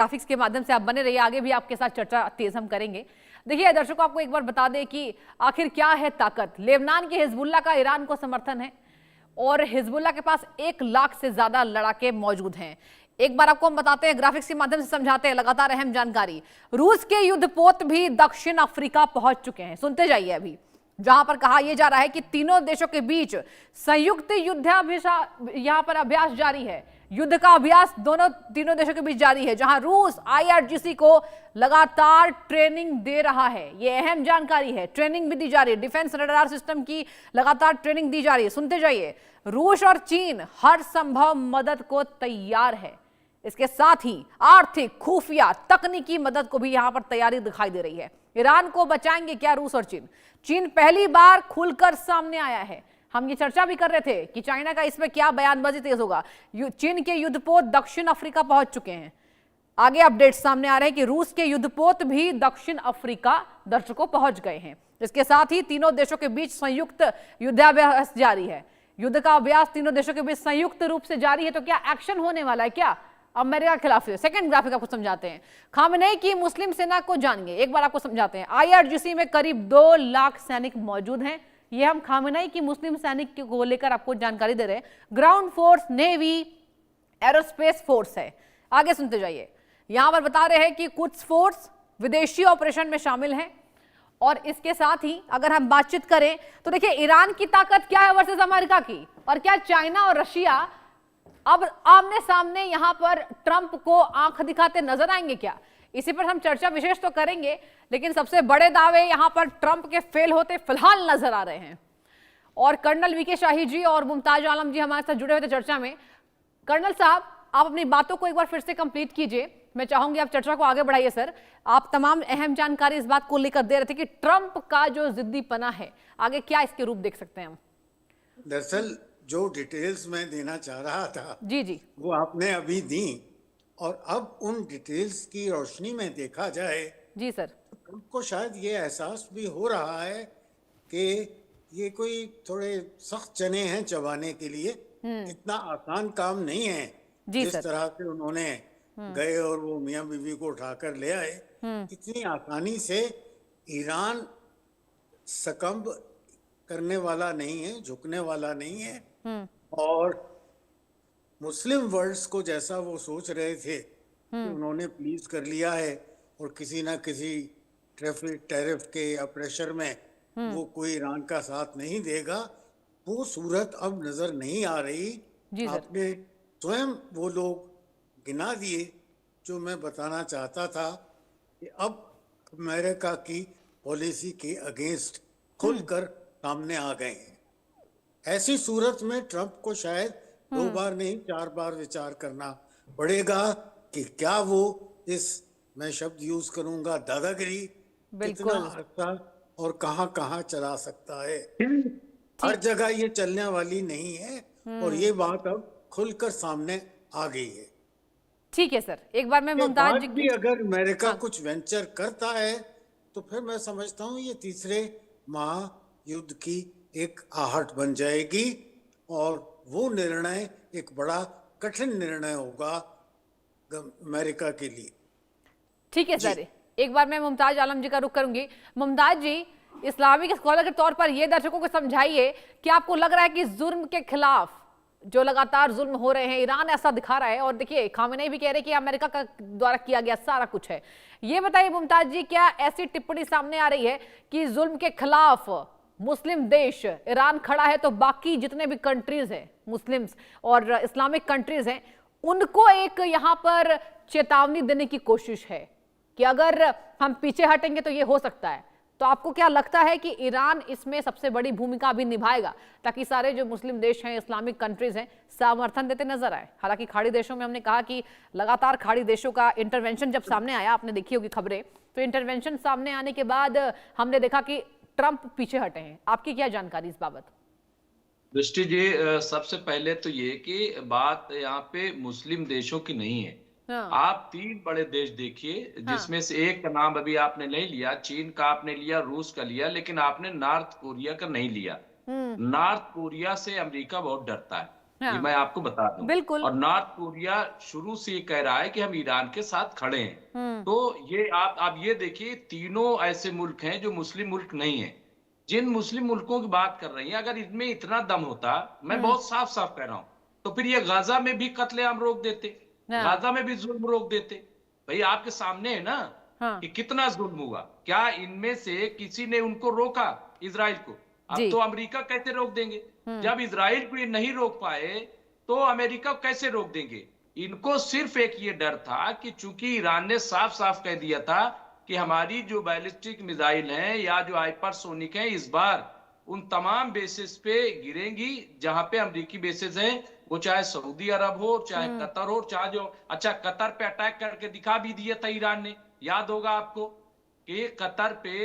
Graphics के माध्यम से आप बने रहिए, आगे भी आपके साथ चर्चा तेज हम करेंगे। देखिए दर्शकों, आपको एक बार बता दें कि आखिर क्या है ताकत। लेबनान के हिजबुल्लाह का ईरान को समर्थन है और हिजबुल्लाह के पास 1 लाख से ज्यादा लड़ाके मौजूद हैं। एक बार आपको हम बताते हैं, ग्राफिक्स के माध्यम से समझाते हैं, लगातार अहम जानकारी। रूस के युद्धपोत भी दक्षिण अफ्रीका पहुंच चुके हैं। सुनते जाइए अभी, जहां पर कहा यह जा रहा है कि तीनों देशों के बीच संयुक्त युद्धाभ्यास यहां पर अभ्यास जारी है। युद्ध का अभ्यास तीनों देशों के बीच जारी है, जहां रूस आईआरजीसी को लगातार ट्रेनिंग दे रहा है। यह अहम जानकारी है। ट्रेनिंग भी दी जा रही है, डिफेंस रडार सिस्टम की लगातार ट्रेनिंग दी जा रही है। सुनते जाइए, रूस और चीन हर संभव मदद को तैयार है। इसके साथ ही आर्थिक, खुफिया, तकनीकी मदद को भी यहां पर तैयारी दिखाई दे रही है। ईरान को बचाएंगे क्या रूस और चीन? चीन पहली बार खुलकर सामने आया है। हम ये चर्चा भी कर रहे थे कि चाइना का इसमें क्या बयानबाजी तेज होगा। चीन के युद्धपोत दक्षिण अफ्रीका पहुंच चुके हैं। आगे अपडेट सामने आ रहे हैं कि रूस के युद्धपोत भी दक्षिण अफ्रीका दर्शकों पहुंच गए हैं। इसके साथ ही तीनों देशों के बीच संयुक्त युद्धाभ्यास जारी है। युद्ध का अभ्यास तीनों देशों के बीच संयुक्त रूप से जारी है। तो क्या एक्शन होने वाला है क्या अमेरिका के खिलाफ? सेकंड ग्राफिक आपको समझाते हैं। खामनेई की मुस्लिम सेना को जानिए, एक बार आपको समझाते हैं। आईआरजीसी में करीब 2 लाख सैनिक मौजूद हैं। ये हम खामनेई की मुस्लिम सैनिक को लेकर आपको जानकारी दे रहे हैं। Ground force, navy, aerospace force है। आगे सुनते जाइए, यहां पर बता रहे हैं कि कुछ फोर्स विदेशी ऑपरेशन में शामिल हैं। और इसके साथ ही अगर हम बातचीत करें तो देखिए, ईरान की ताकत क्या है वर्सेस अमेरिका की, और क्या चाइना और रशिया अब आमने सामने यहां पर ट्रंप को आंख दिखाते नजर आएंगे क्या? इसी पर हम चर्चा विशेष तो करेंगे, लेकिन सबसे बड़े दावे यहां पर ट्रंप के फेल होते फिलहाल नजर आ रहे हैं। और कर्नल वीके शाही जी और मुमताज आलम जी हमारे साथ जुड़े हुए थे चर्चा में। कर्नल साहब, आप अपनी बातों को एक बार फिर से कंप्लीट कीजिए। मैं चाहूंगी आप चर्चा को आगे बढ़ाइए। सर, आप तमाम अहम जानकारी इस बात को लेकर दे रहे थे कि ट्रंप का जो जिद्दीपना है, आगे क्या इसके रूप देख सकते हैं हम? दरअसल जो डिटेल्स मैं देना चाह रहा था जी वो आपने अभी दी, और अब उन डिटेल्स की रोशनी में देखा जाए जी सर, तो उनको शायद ये एहसास भी हो रहा है कि ये कोई थोड़े सख्त चने हैं चबाने के लिए। इतना आसान काम नहीं है जी जिस सर। तरह से उन्होंने गए और वो मियाँ बीवी को उठाकर ले आए। इतनी आसानी से ईरान सकम्ब करने वाला नहीं है, झुकने वाला नहीं है। और मुस्लिम वर्ल्ड्स को जैसा वो सोच रहे थे कि उन्होंने प्लीज कर लिया है और किसी ना किसी टैरिफ के या प्रेशर में वो कोई ईरान का साथ नहीं देगा, वो सूरत अब नजर नहीं आ रही। आपने स्वयं वो लोग गिना दिए जो मैं बताना चाहता था कि अब अमेरिका की पॉलिसी के अगेंस्ट खुलकर सामने आ गए हैं। ऐसी सूरत में ट्रंप को शायद 2 बार नहीं 4 बार विचार करना पड़ेगा कि क्या वो इस, मैं शब्द यूज करूंगा, दादागिरी कितना अच्छा और कहां चला सकता है। हर जगह ये चलने वाली नहीं है और ये बात अब खुलकर सामने आ गई है। ठीक है सर, एक बार मैं मुमताज जी भी अगर अमेरिका कुछ वेंचर करता है तो फिर मैं समझता हूँ ये तीसरे महायुद्ध की एक आहट बन जाएगी और वो निर्णय एक बड़ा कठिन निर्णय होगा अमेरिका के लिए। ठीक है सर, एक बार मैं मुमताज आलम जी का रुख करूंगी। मुमताज जी, इस्लामिक स्कॉलर के तौर पर ये दर्शकों को समझाइए कि आपको लग रहा है कि जुर्म के खिलाफ जो लगातार जुल्म हो रहे हैं, ईरान ऐसा दिखा रहा है, और देखिए खामेनेई भी कह रहे हैं कि अमेरिका का द्वारा किया गया सारा कुछ है। ये बताइए मुमताज जी, क्या ऐसी टिप्पणी सामने आ रही है कि जुल्म के खिलाफ मुस्लिम देश ईरान खड़ा है, तो बाकी जितने भी कंट्रीज हैं, मुस्लिम्स और इस्लामिक कंट्रीज हैं, उनको एक यहां पर चेतावनी देने की कोशिश है कि अगर हम पीछे हटेंगे तो ये हो सकता है? तो आपको क्या लगता है कि ईरान इसमें सबसे बड़ी भूमिका भी निभाएगा ताकि सारे जो मुस्लिम देश हैं, इस्लामिक कंट्रीज हैं, समर्थन देते नजर आए? हालांकि खाड़ी देशों में हमने कहा कि लगातार खाड़ी देशों का इंटरवेंशन जब सामने आया, आपने देखी होगी खबरें, तो इंटरवेंशन सामने आने के बाद हमने देखा कि ट्रंप पीछे हटे हैं। आपकी क्या जानकारी इस बाबत? दृष्टि जी, सबसे पहले तो ये कि बात यहाँ पे मुस्लिम देशों की नहीं है। आप 3 बड़े देश देखिए, जिसमें से एक का नाम अभी आपने नहीं लिया, चीन का आपने लिया, रूस का लिया, लेकिन आपने नॉर्थ कोरिया का नहीं लिया। नॉर्थ कोरिया से अमेरिका बहुत डरता है। हाँ। ये मैं आपको बता दूं। बिल्कुल। और नॉर्थ कोरिया शुरू से ये कह रहा है कि हम ईरान के साथ खड़े हैं। तो ये आप ये देखिए, तीनों ऐसे मुल्क हैं जो मुस्लिम मुल्क नहीं है। जिन मुस्लिम मुल्कों की बात कर रही हैं, अगर इनमें इतना दम होता, मैं बहुत साफ साफ कह रहा हूं, तो फिर ये गाजा में भी कत्लेआम रोक देते, गाजा में भी जुल्म रोक देते। भाई आपके सामने है ना कि कितना जुल्म हुआ। क्या इनमें से किसी ने उनको रोका इजराइल को? अब तो अमेरिका कैसे रोक देंगे? जब इजराइल को ये नहीं रोक पाए तो अमेरिका कैसे रोक देंगे? इनको सिर्फ एक ये डर था कि चूंकि ईरान ने साफ साफ कह दिया था कि हमारी जो बैलिस्टिक मिसाइल हैं या जो हाइपरसोनिक हैं, इस बार उन तमाम बेसिस पे गिरेंगी जहां पे अमेरिकी बेसिस हैं, वो चाहे सऊदी अरब हो, चाहे कतर हो, चाहे जो अच्छा कतर पे अटैक करके दिखा भी दिया था ईरान ने, याद होगा आपको कि कतर पे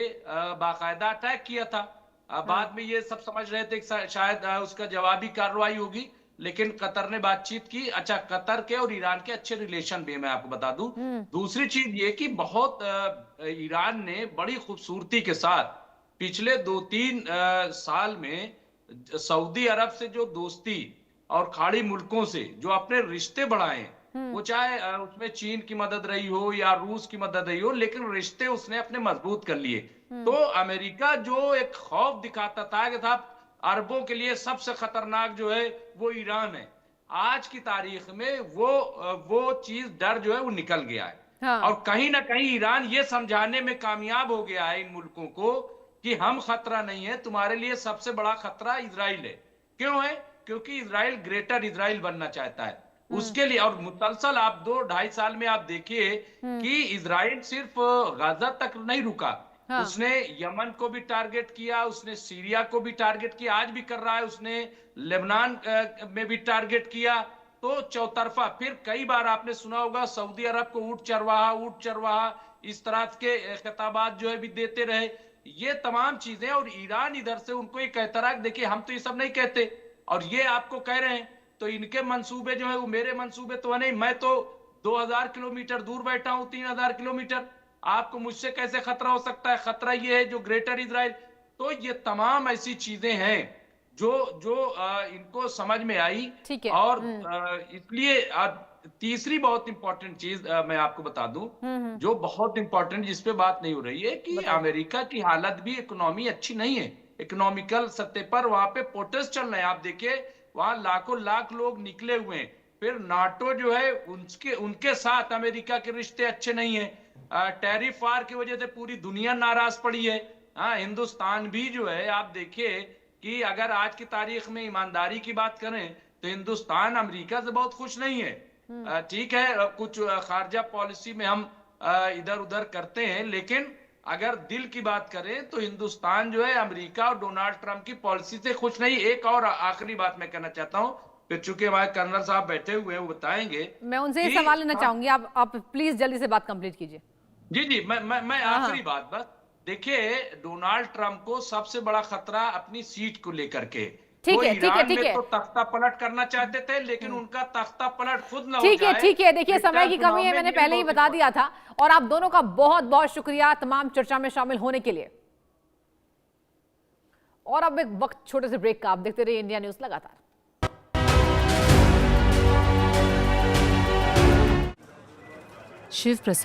बाकायदा अटैक किया था। बाद में ये सब समझ रहे थे कि शायद उसका जवाबी कार्रवाई होगी, लेकिन कतर ने बातचीत की। अच्छा, कतर के और ईरान के अच्छे रिलेशन भी, मैं आपको बता दूं। दूसरी चीज ये कि बहुत ईरान ने बड़ी खूबसूरती के साथ पिछले 2-3 साल में सऊदी अरब से जो दोस्ती और खाड़ी मुल्कों से जो अपने रिश्ते बढ़ाए, वो चाहे उसमें चीन की मदद रही हो या रूस की मदद रही हो, लेकिन रिश्ते उसने अपने मजबूत कर लिए। तो अमेरिका जो एक खौफ दिखाता था कि साहब अरबों के लिए सबसे खतरनाक जो है वो ईरान है, आज की तारीख में वो चीज, डर जो है वो निकल गया है। हाँ। और कहीं ना कहीं ईरान ये समझाने में कामयाब हो गया है इन मुल्कों को कि हम खतरा नहीं है, तुम्हारे लिए सबसे बड़ा खतरा इजराइल है। क्यों है? क्योंकि इजराइल ग्रेटर इजराइल बनना चाहता है, उसके लिए। और मुसलसल आप 2-2.5 साल में आप देखिए कि इजराइल सिर्फ गाजा तक नहीं रुका। हाँ। उसने यमन को भी टारगेट किया, उसने सीरिया को भी टारगेट किया, आज भी कर रहा है, उसने लेबनान में भी टारगेट किया। तो चौतरफा, फिर कई बार आपने सुना होगा सऊदी अरब को ऊंट चरवाहा इस तरह के खिताबात जो है भी देते रहे। ये तमाम चीजें, और ईरान इधर से उनको ये कहता रहा, देखिए हम तो ये सब नहीं कहते और ये आपको कह रहे हैं, तो इनके मंसूबे जो है वो मेरे मंसूबे तो नहीं, मैं तो 2000 किलोमीटर दूर बैठा हूं, 3000 किलोमीटर, आपको मुझसे कैसे खतरा हो सकता है? खतरा ये है जो ग्रेटर इजराइल। तो ये तमाम ऐसी चीजें हैं जो इनको समझ में आई। और इसलिए तीसरी बहुत इंपॉर्टेंट चीज मैं आपको बता दूं, जो बहुत इंपॉर्टेंट, जिसपे बात नहीं हो रही है, कि अमेरिका की हालत भी, इकोनॉमी अच्छी नहीं है। इकोनॉमिकल सतह पर वहां पे प्रोटेस्ट चल रहे हैं, आप देखिए वहां लाखों लाख लोग निकले हुए हैं। फिर नाटो जो है उनके साथ अमेरिका के रिश्ते अच्छे नहीं है। टैरिफ वार की वजह से पूरी दुनिया नाराज पड़ी है। हिंदुस्तान भी जो है, आप देखिए कि अगर आज की तारीख में ईमानदारी की बात करें तो हिंदुस्तान अमेरिका से बहुत खुश नहीं है। ठीक है, कुछ खारजा पॉलिसी में हम इधर उधर करते हैं, लेकिन अगर दिल की बात करें तो हिंदुस्तान जो है अमेरिका और डोनाल्ड ट्रंप की पॉलिसी से खुश नहीं। एक और आखिरी बात मैं कहना चाहता हूं, फिर चूंकि हमारे कर्नल साहब बैठे हुए हैं, वो बताएंगे। मैं उनसे ये सवाल लेना चाहूंगी, आप प्लीज जल्दी से बात कंप्लीट कीजिए। जी, मैं आखिरी बात बस, देखिए डोनाल्ड ट्रंप को सबसे बड़ा खतरा अपनी सीट को लेकर के, ठीक है, तो तख्ता पलट करना चाहते थे, लेकिन उनका तख्ता पलट खुद न हो जाए। ठीक है, देखिए समय की कमी है, मैंने पहले ही बता दिया था। और आप दोनों का बहुत बहुत शुक्रिया तमाम चर्चा में शामिल होने के लिए। और अब एक वक्त छोटे से ब्रेक का, आप देखते रहिए इंडिया न्यूज लगातार। शिव प्रसाद